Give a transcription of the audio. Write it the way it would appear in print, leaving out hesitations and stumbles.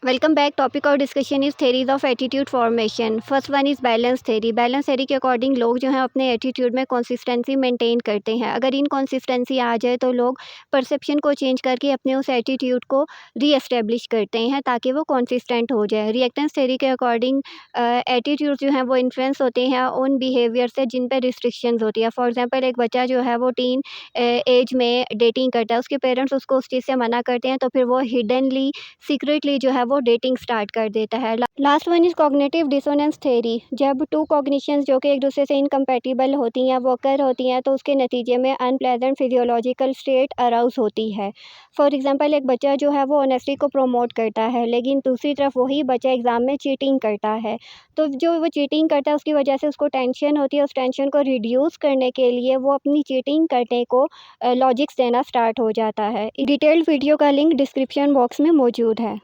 Welcome back. Topic और discussion is theories of attitude formation. First one is balance theory. Balance theory के according लोग जो है अपने एटीट्यूड में कंसिस्टेंसी मेंटेन करते हैं। अगर इनकंसिस्टेंसी आ जाए तो लोग परसेप्शन को चेंज करके अपने उस एटीट्यूड को री एस्टेब्लिश करते हैं ताकि वो कंसिस्टेंट हो जाए। रिएक्टेंस थेरी के अकॉर्डिंग एटीट्यूड जो है वो इन्फ्लुएंस होते हैं उन बिहेवियर से जिन पर रिस्ट्रिक्शंस होती है। फॉर एग्जांपल एक बच्चा जो है वो टीन एज में डेटिंग करता है, उसके पेरेंट्स उसको उस चीज़ से मना करते हैं तो फिर वो हिडनली सीक्रेटली जो है वो डेटिंग स्टार्ट कर देता है। Last one is cognitive dissonance theory. जब टू कॉग्निशंस जो कि एक दूसरे से इनकम्पैटिबल होती हैं वो कर होती हैं तो उसके नतीजे में अनप्लेजेंट फिजियोलॉजिकल स्टेट अराउज होती है। फॉर एग्जांपल एक बच्चा जो है वो ऑनेस्टी को प्रमोट करता है लेकिन दूसरी तरफ वही बच्चा एग्ज़ाम में चीटिंग करता है। तो जो वो चीटिंग करता है उसकी वजह से उसको टेंशन होती है। उस टेंशन को रिड्यूस करने के लिए वो अपनी चीटिंग करने को लॉजिक्स देना स्टार्ट हो जाता है। डिटेल्ड वीडियो का लिंक डिस्क्रिप्शन बॉक्स में मौजूद है।